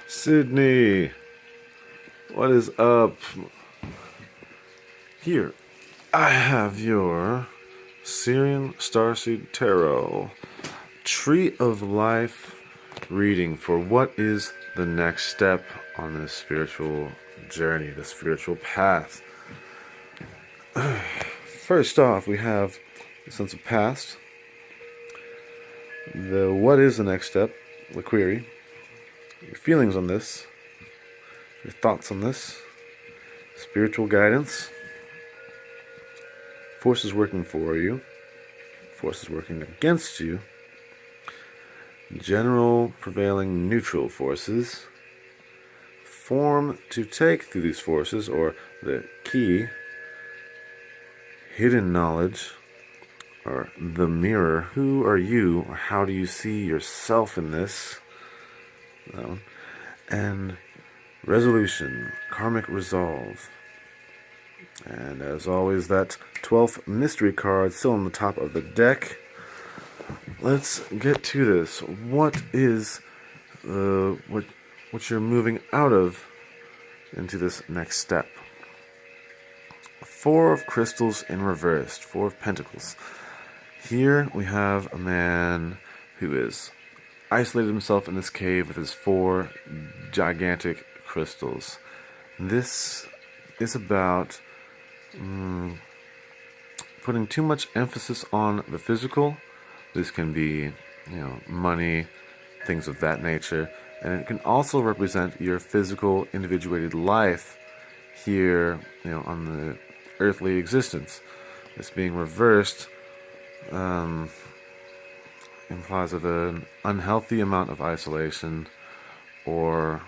Sydney, what is up? Here, I have your Sirian Starseed Tarot Tree of Life reading for what is the next step on this spiritual journey, this spiritual path. First off, we have the sense of past, the what is the next step, the query, your feelings on this, your thoughts on this, spiritual guidance, forces working for you, forces working against you, general prevailing neutral forces, form to take through these forces, or the key, hidden knowledge, or the mirror. Who are you, or how do you see yourself in this? And resolution, karmic resolve. And as always, that 12th mystery card still on the top of the deck. Let's get to this. What is what you're moving out of into this next step? Four of crystals in reversed, Four of pentacles. Here we have a man who is isolated himself in this cave with his four gigantic crystals. This is about putting too much emphasis on the physical. This can be, money, things of that nature, and it can also represent your physical individuated life here, on the earthly existence. This being reversed implies of an unhealthy amount of isolation, or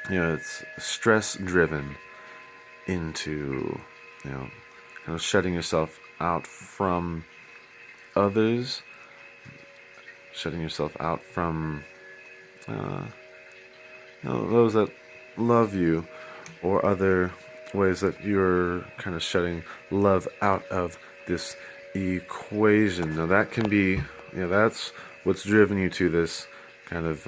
it's stress driven into kind of shutting yourself out from others, shutting yourself out from those that love you, or other ways that you're kind of shutting love out of this equation. Now that can be, that's what's driven you to this kind of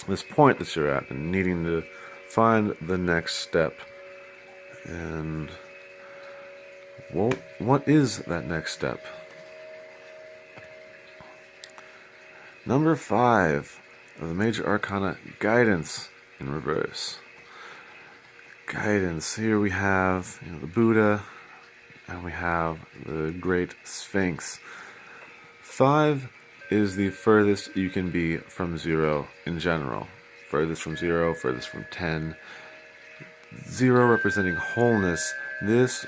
this point that you're at, and needing to find the next step. And well, what is that next step? Number 5 of the major arcana, guidance in reverse. Guidance. Here we have the Buddha, and we have the Great Sphinx. 5 is the furthest you can be from 0 in general. Furthest from 0, furthest from 10. 0 representing wholeness. This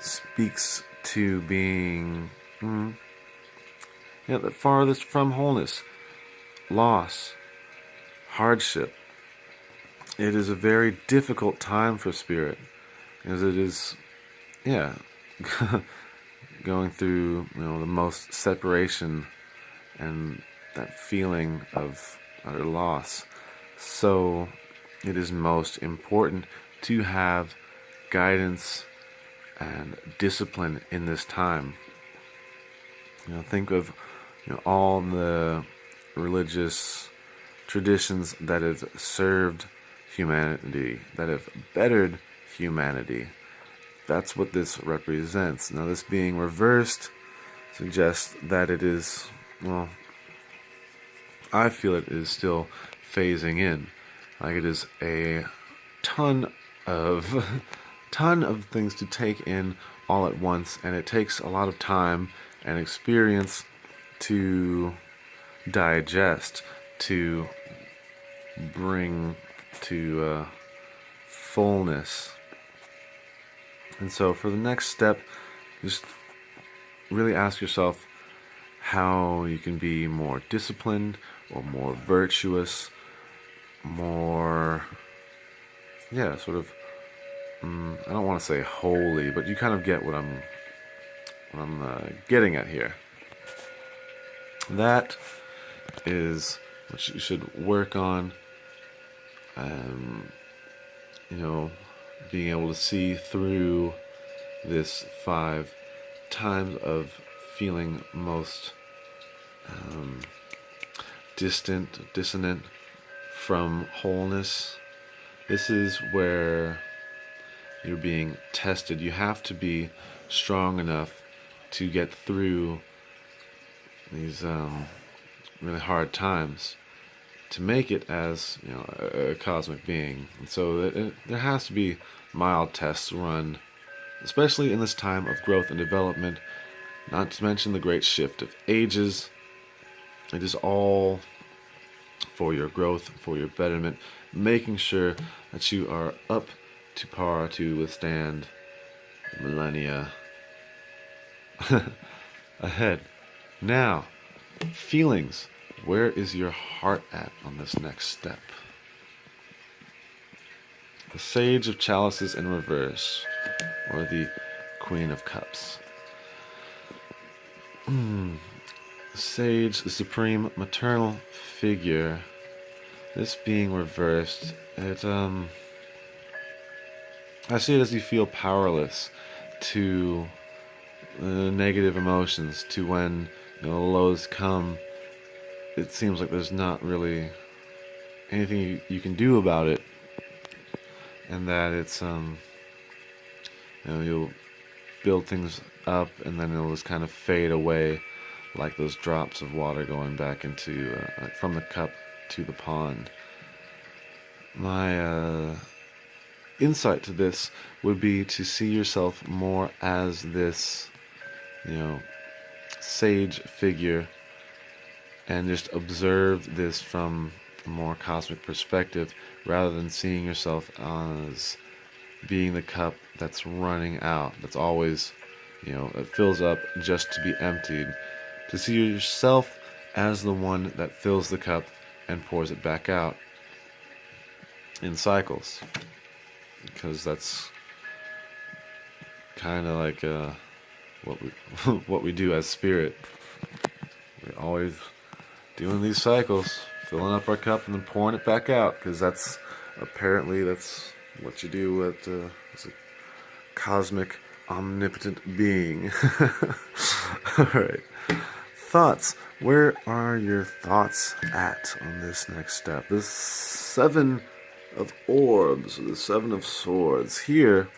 speaks to being the farthest from wholeness. Loss. Hardship. It is a very difficult time for spirit, as it is, going through the most separation and that feeling of utter loss. So it is most important to have guidance and discipline in this time. Think of all the religious traditions that have served humanity, that have bettered humanity. That's what this represents. Now, this being reversed suggests that it is, I feel it is still phasing in. Like it is a ton of things to take in all at once, and it takes a lot of time and experience to digest, to bring to fullness. And so for the next step, just really ask yourself how you can be more disciplined, or more virtuous, more sort of I don't want to say holy, but you kind of get what I'm getting at here. That is what you should work on. Being able to see through this 5 times of feeling most distant, dissonant from wholeness. This is where you're being tested. You have to be strong enough to get through these really hard times to make it as, you know, a cosmic being. And so there has to be mild tests run, especially in this time of growth and development, not to mention the great shift of ages. It is all for your growth, for your betterment, making sure that you are up to par to withstand millennia ahead. Now, feelings. Where is your heart at on this next step? The Sage of Chalices in reverse, or the Queen of Cups. Sage, the supreme maternal figure. This being reversed, I see it as you feel powerless to negative emotions, to when, you know, the lows come. It seems like there's not really anything you can do about it, and that it's you know, you'll build things up and then it'll just kind of fade away, like those drops of water going back into from the cup to the pond. My insight to this would be to see yourself more as this, you know, sage figure, and just observe this from a more cosmic perspective, rather than seeing yourself as being the cup that's running out, that's always, you know, it fills up just to be emptied. To see yourself as the one that fills the cup and pours it back out in cycles, because that's kind of like what we do as spirit. We're always doing these cycles, filling up our cup and then pouring it back out, because that's what you do as a cosmic omnipotent being. Alright. Thoughts. Where are your thoughts at on this next step? This 7 of orbs, the 7 of swords. Here,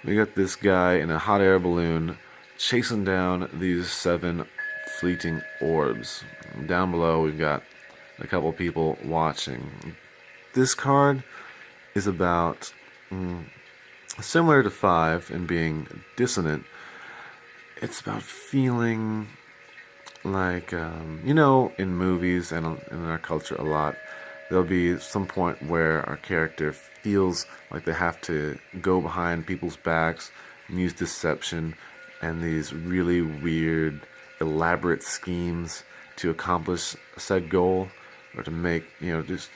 we got this guy in a hot air balloon chasing down these 7 fleeting orbs. Down below, we've got a couple people watching. This card is about, similar to 5 in being dissonant, it's about feeling like, you know, in movies and in our culture a lot, there'll be some point where our character feels like they have to go behind people's backs and use deception and these really weird, elaborate schemes to accomplish said goal, or to make, you know, just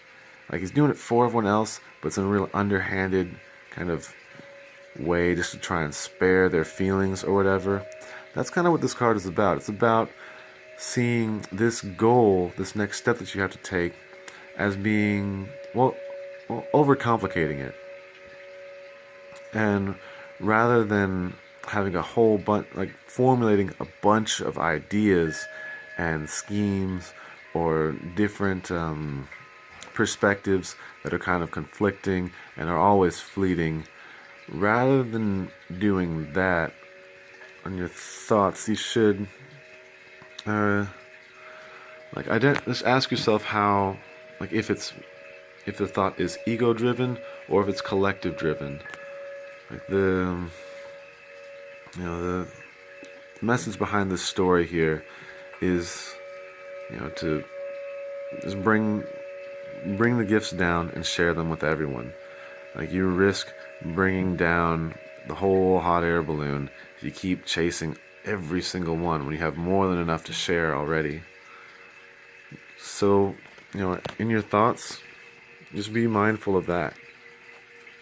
like he's doing it for everyone else, but it's in a real underhanded kind of way, just to try and spare their feelings or whatever. That's kind of what this card is about. It's about seeing this goal, this next step that you have to take, as being, well, overcomplicating it. And rather than having a whole bunch, like formulating a bunch of ideas and schemes or different perspectives that are kind of conflicting and are always fleeting, rather than doing that on your thoughts, you should just ask yourself how, like, if the thought is ego driven or if it's collective driven. Like the message behind this story here is, you know, to just bring the gifts down and share them with everyone. Like, you risk bringing down the whole hot air balloon if you keep chasing every single one when you have more than enough to share already. So, you know, in your thoughts, just be mindful of that.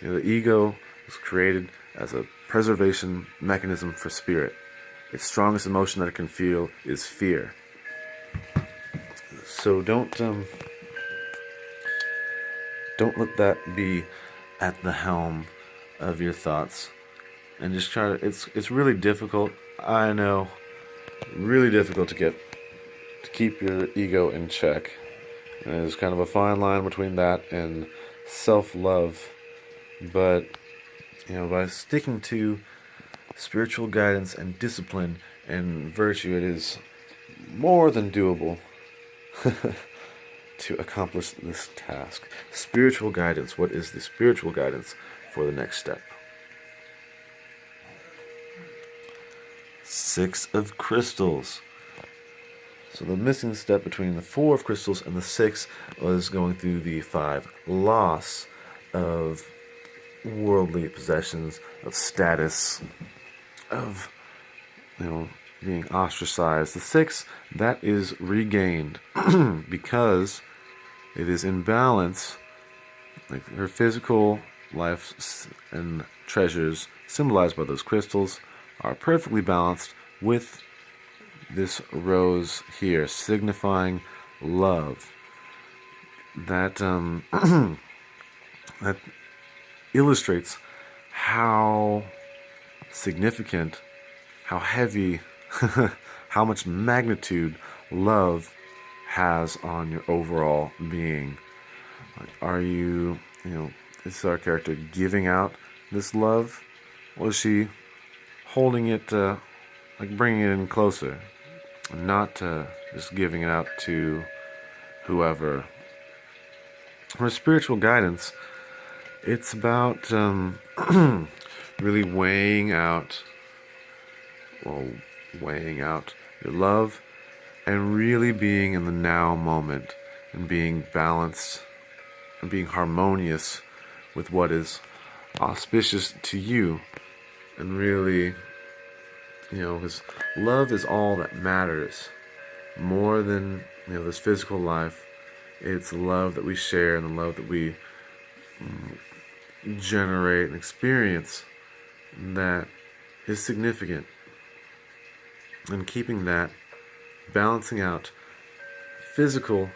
You know, the ego was created as a preservation mechanism for spirit. Its strongest emotion that it can feel is fear. So don't let that be at the helm of your thoughts, and just try to. It's really difficult. I know, really difficult to to keep your ego in check. And there's kind of a fine line between that and self-love. But, by sticking to spiritual guidance and discipline and virtue, it is more than doable to accomplish this task. Spiritual guidance. What is the spiritual guidance for the next step? 6 of crystals. So the missing step between the 4 of crystals and the 6 was going through the 5. Loss of worldly possessions, of status, of, being ostracized. The 6, that is regained because it is in balance. Like her physical life and treasures, symbolized by those crystals, are perfectly balanced with this rose here, signifying love. That that illustrates how significant, how heavy, how much magnitude love has on your overall being. Are you, is our character giving out this love? Or is she holding it, bringing it in closer? Not just giving it out to whoever. For spiritual guidance, it's about really weighing out your love and really being in the now moment and being balanced and being harmonious with what is auspicious to you. And really, because love is all that matters more than, this physical life. It's the love that we share and the love that we generate and experience that is significant. And keeping that, balancing out physical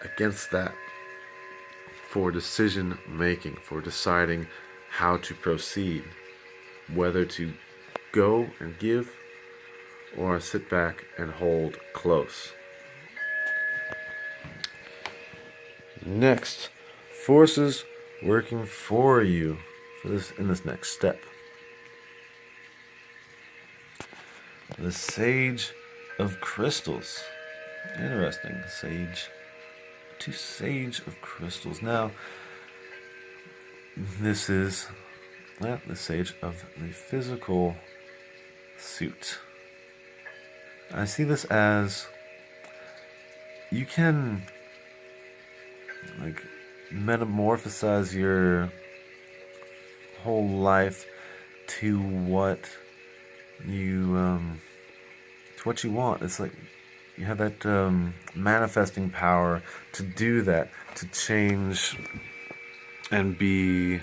against that for decision making, for deciding how to proceed, whether to go and give or sit back and hold close. Next, forces working for you in this next step. The Sage of Crystals. Interesting. Sage of Crystals. Now, this is the Sage of the physical suit. I see this as you can metamorphosize your whole life to what you want. It's like you have that manifesting power to do that, to change and be,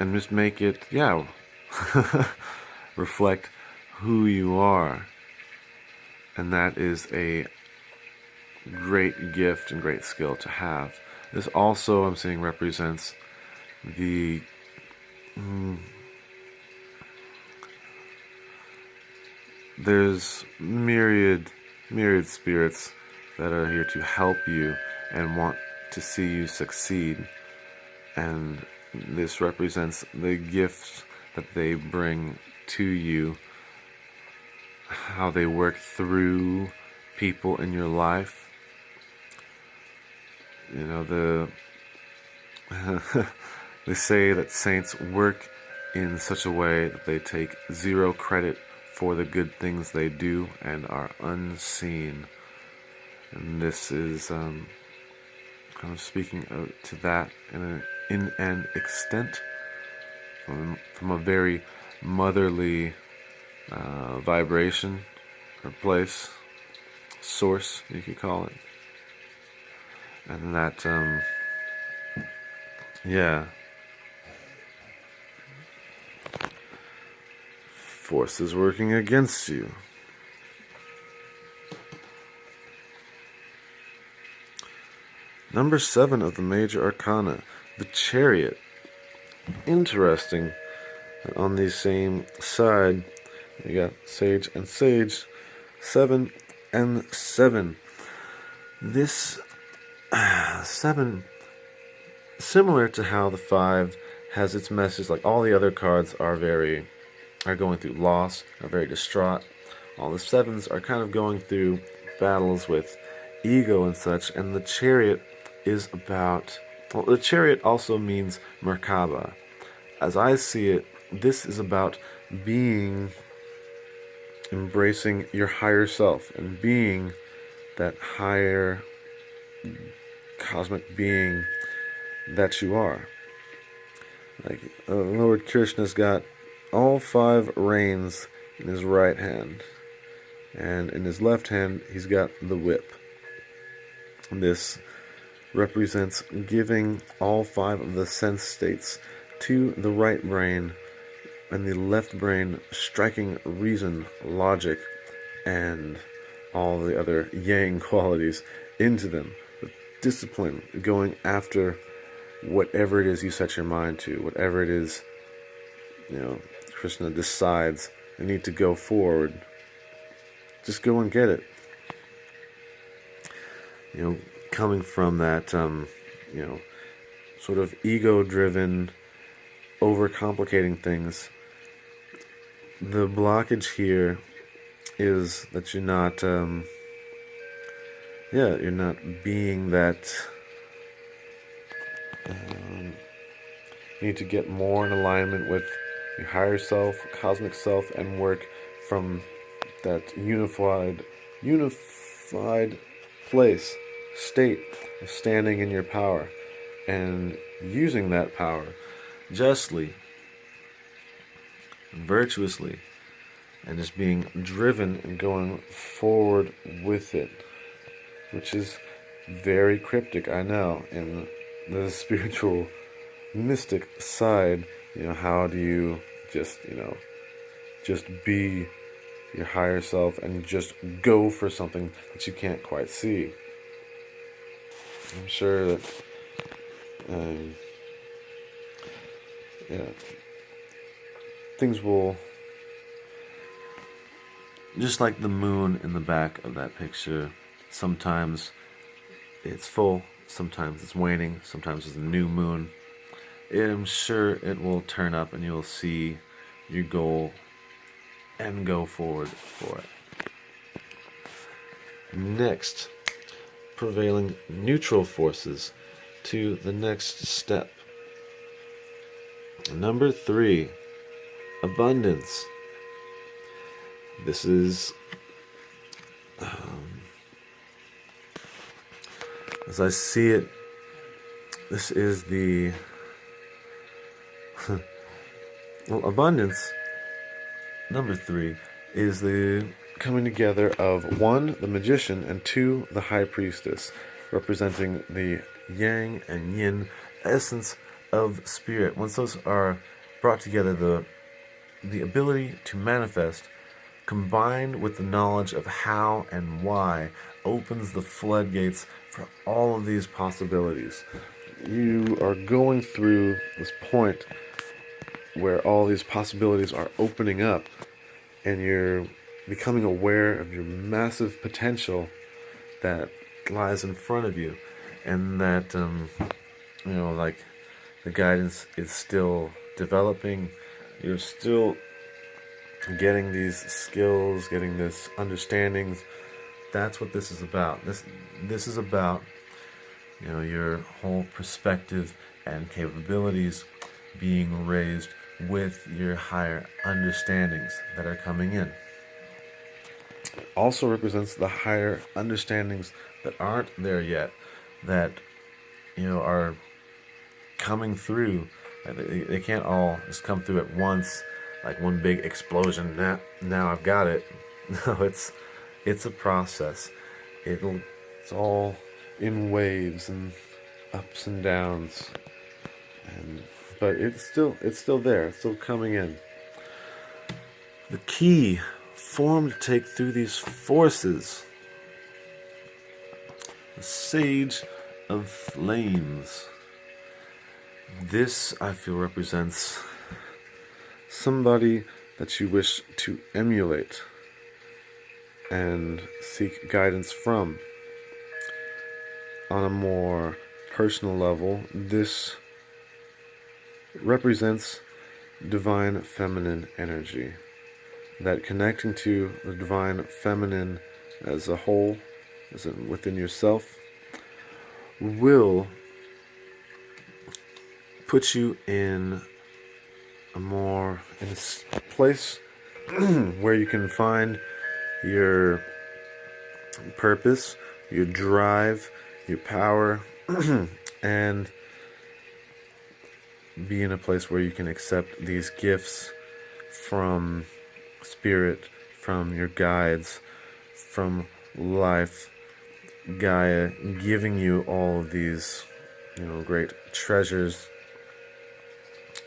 and just make it, reflect who you are. And that is a great gift and great skill to have. This also, I'm seeing, represents the there's myriad spirits that are here to help you and want to see you succeed. And this represents the gifts that they bring to you, how they work through people in your life. They say that saints work in such a way that they take zero credit for the good things they do and are unseen. And this is kind of speaking to that in an extent from a very motherly vibration or place, source, you could call it. And that, forces working against you. Number 7 of the major arcana, the Chariot. Interesting that on the same side, you got Sage and Sage, 7 and 7. This 7, similar to how the 5 has its message, like all the other cards are going through loss, are very distraught. All the 7s are kind of going through battles with ego and such, and the Chariot is about, well, the Chariot also means Merkaba. As I see it, this is about embracing your higher self and being that higher cosmic being that you are. Like Lord Krishna's got all 5 reins in his right hand, and in his left hand he's got the whip. This represents giving all 5 of the sense states to the right brain, and the left brain striking reason, logic, and all the other yang qualities into them. With discipline, going after whatever it is you set your mind to, whatever it is, Krishna decides you need to go forward. Just go and get it. Coming from that, sort of ego-driven, overcomplicating things. The blockage here is that you're not, you're not being that. You need to get more in alignment with your higher self, cosmic self, and work from that unified place, state of standing in your power and using that power justly, virtuously, and just being driven and going forward with it, which is very cryptic, I know, in the spiritual mystic side. How do you just be your higher self and just go for something that you can't quite see? I'm sure that things will, just like the moon in the back of that picture, sometimes it's full, sometimes it's waning, sometimes it's a new moon. I'm sure it will turn up and you'll see your goal and go forward for it. Next, prevailing neutral forces to the next step. Number 3, abundance. This is, as I see it, this is the well, abundance, number 3, is the coming together of 1, the magician, and 2, the high priestess, representing the yang and yin essence of spirit. Once those are brought together, the ability to manifest, combined with the knowledge of how and why, opens the floodgates for all of these possibilities. You are going through this point where all these possibilities are opening up, and you're becoming aware of your massive potential that lies in front of you, and that like the guidance is still developing. You're still getting these skills, getting this understandings. That's what this is about. This is about your whole perspective and capabilities being raised with your higher understandings that are coming in. It also represents the higher understandings that aren't there yet, that are coming through. They can't all just come through at once, like one big explosion. Now I've got it. No, it's a process. It's all in waves and ups and downs, but it's still there. It's still coming in. The key form to take through these forces, the Sage of Flames. This, I feel, represents somebody that you wish to emulate. and seek guidance from. On a more personal level, this represents divine feminine energy. That connecting to the divine feminine as a whole, as in within yourself, will put you in a place where you can find your purpose, your drive, your power, and be in a place where you can accept these gifts from Spirit, from your guides, from life, Gaia, giving you all of these, great treasures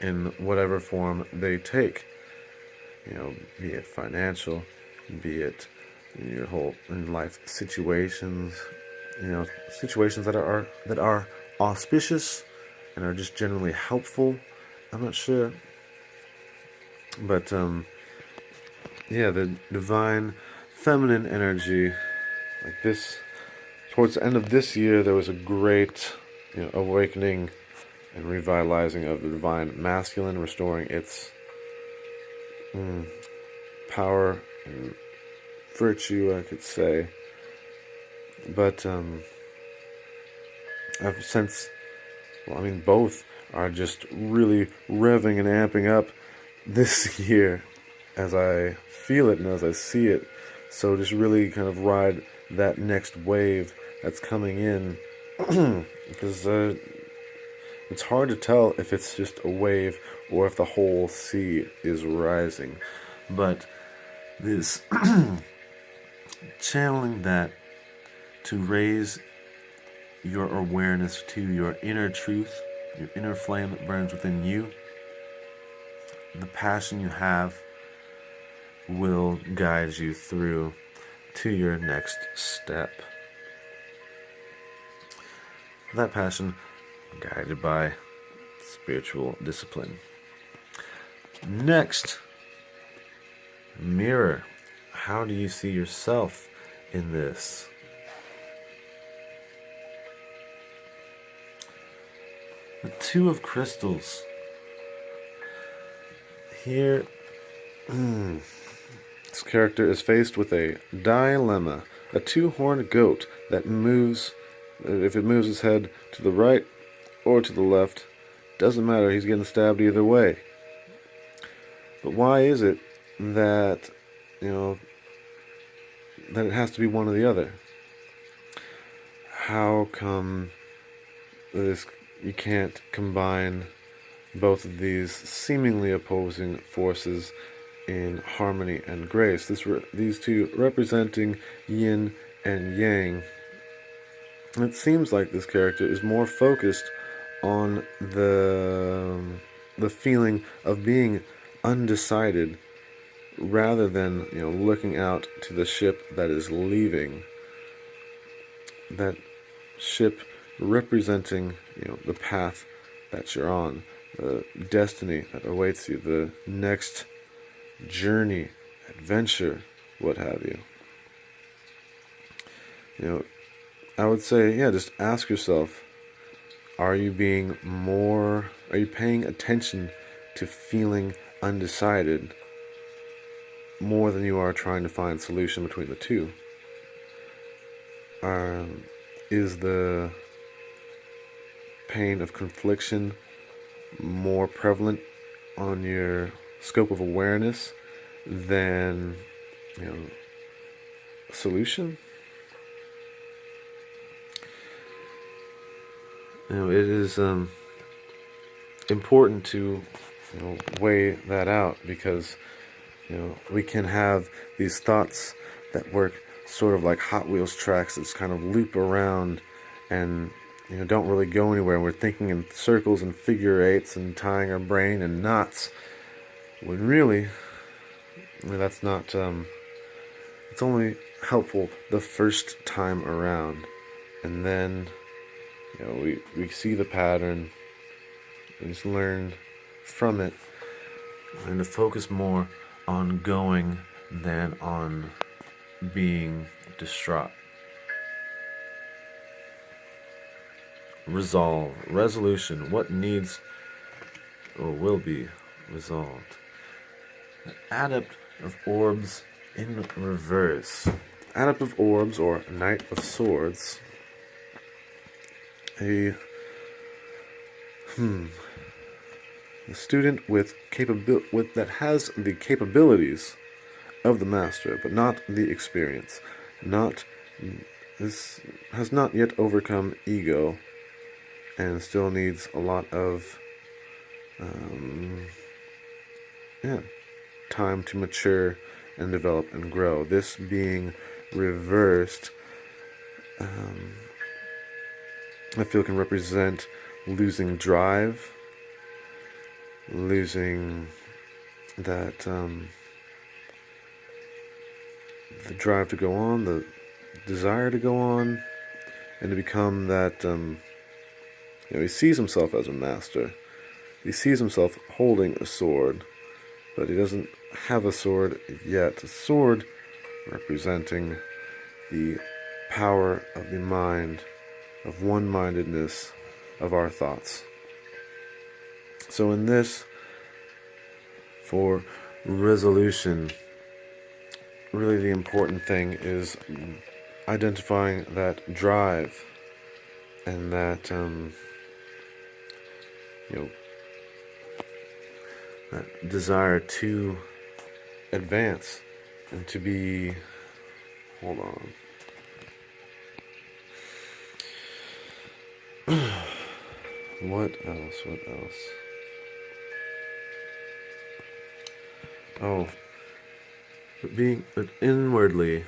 in whatever form they take. Be it financial, be it in your whole in life situations, situations that are auspicious and are just generally helpful. I'm not sure, but the divine feminine energy, like this, towards the end of this year, there was a great, awakening and revitalizing of the divine masculine, restoring its power and virtue, I could say. But I've since, both are just really revving and amping up this year as I feel it and as I see it. So just really kind of ride that next wave that's coming in, because it's hard to tell if it's just a wave or if the whole sea is rising. But this channeling that to raise your awareness to your inner truth, your inner flame that burns within you, the passion you have will guide you through to your next step. That passion guided by spiritual discipline. Next, mirror. How do you see yourself in this? The Two of Crystals. Here, this character is faced with a dilemma. A two-horned goat that moves, if it moves its head to the right or to the left, doesn't matter, he's getting stabbed either way. But why is it that, that it has to be one or the other? How come you can't combine both of these seemingly opposing forces in harmony and grace? These two representing yin and yang. It seems like this character is more focused on the feeling of being undecided rather than looking out to the ship that is leaving. That ship representing the path that you're on, the destiny that awaits you, the next journey, adventure, what have you. I would say, just ask yourself, are you paying attention to feeling undecided more than you are trying to find solution between the two? Is the pain of confliction more prevalent on your scope of awareness than solution? It is important to weigh that out, because we can have these thoughts that work sort of like Hot Wheels tracks that kind of loop around and don't really go anywhere. We're thinking in circles and figure eights and tying our brain in knots, when really that's not it's only helpful the first time around, and then we see the pattern and just learn from it, and to focus more on going than on being distraught. Resolve, resolution, what needs or will be resolved. The Adept of Orbs in reverse. Adept of Orbs, or Knight of Swords. A student with that has the capabilities of the master, but not the experience. This has not yet overcome ego, and still needs a lot of time to mature and develop and grow. This being reversed, I feel can represent losing drive, losing that the drive to go on, the desire to go on, and to become that. He sees himself as a master. He sees himself holding a sword, but he doesn't have a sword yet. A sword representing the power of the mind, of one-mindedness of our thoughts. So in this, for resolution, really the important thing is identifying that drive and that that desire to advance and to be. Hold on. What else? Oh, but inwardly,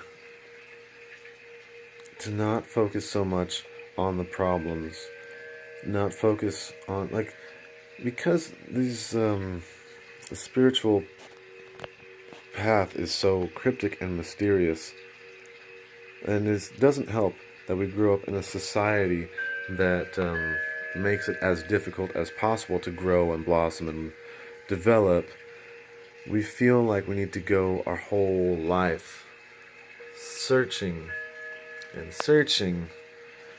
to not focus so much on the problems, not focus on, because these the spiritual path is so cryptic and mysterious, and it doesn't help that we grew up in a society that makes it as difficult as possible to grow and blossom and develop. We feel like we need to go our whole life searching and searching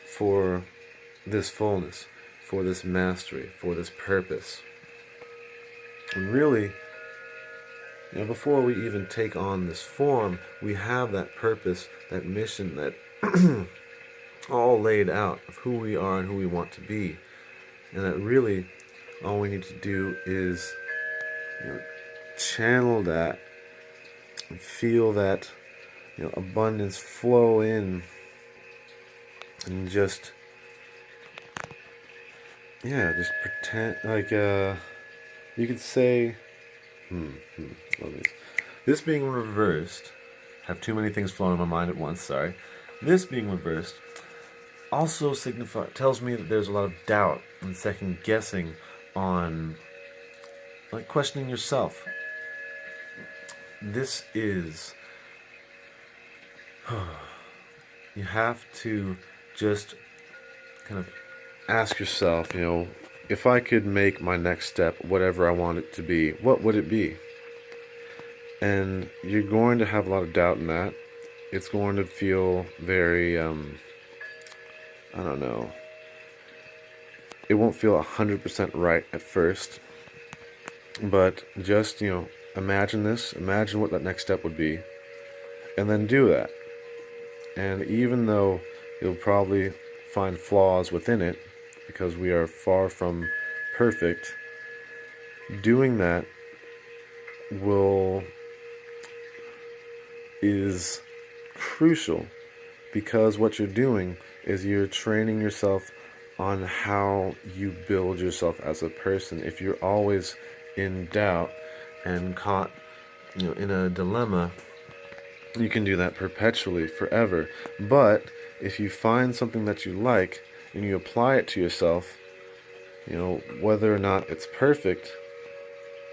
for this fullness, for this mastery, for this purpose. And really, before we even take on this form, we have that purpose, that mission, that all laid out of who we are and who we want to be. And that really, all we need to do is channel that and feel that abundance flow in, and just pretend you could say this being reversed, have too many things flowing in my mind at once, sorry. This being reversed also tells me that there's a lot of doubt and second guessing on, questioning yourself. This is you have to just kind of ask yourself, if I could make my next step whatever I want it to be, what would it be? And you're going to have a lot of doubt in that. It's going to feel very, I don't know. It won't feel 100% right at first. But just, imagine this. Imagine what that next step would be. And then do that. And even though you'll probably find flaws within it, because we are far from perfect, doing that is crucial, because what you're doing is you're training yourself on how you build yourself as a person. If you're always in doubt and caught in a dilemma, you can do that perpetually, forever. But if you find something that you like and you apply it to yourself, whether or not it's perfect,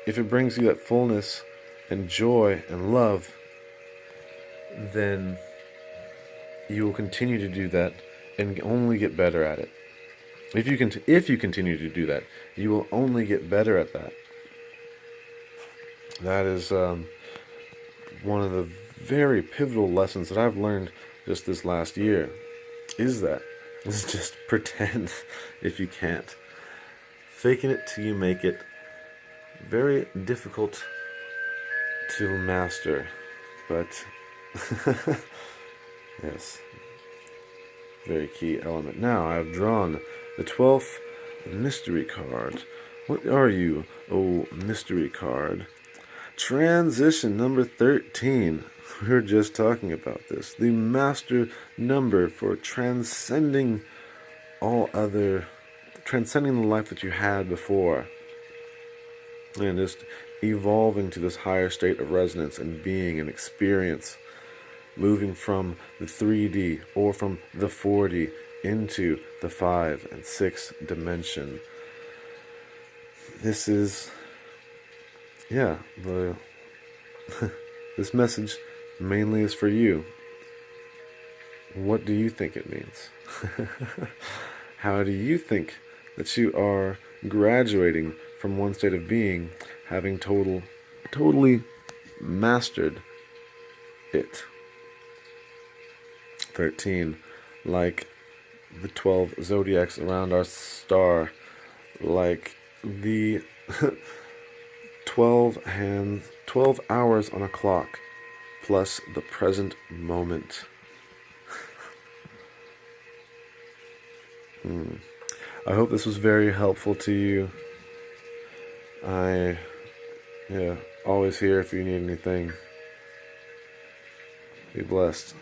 if it brings you that fullness and joy and love, then you will continue to do that and only get better at it. If you continue to do that, you will only get better at that. That is one of the very pivotal lessons that I've learned just this last year is just pretend if you can't. Faking it till you make it. Very difficult to master, but yes, very key element. Now I've drawn the 12th mystery card. What are you, oh mystery card? Transition number 13. We were just talking about this. The master number for transcending transcending the life that you had before. And just evolving to this higher state of resonance and being and experience. Moving from the 3D or from the 4D into the 5 and 6 dimension. This is, this message mainly is for you. What do you think it means? How do you think that you are graduating from one state of being, having totally mastered it? 13, like the 12 zodiacs around our star, like the 12 hours on a clock, plus the present moment. I hope this was very helpful to you. Always here if you need anything. Be blessed.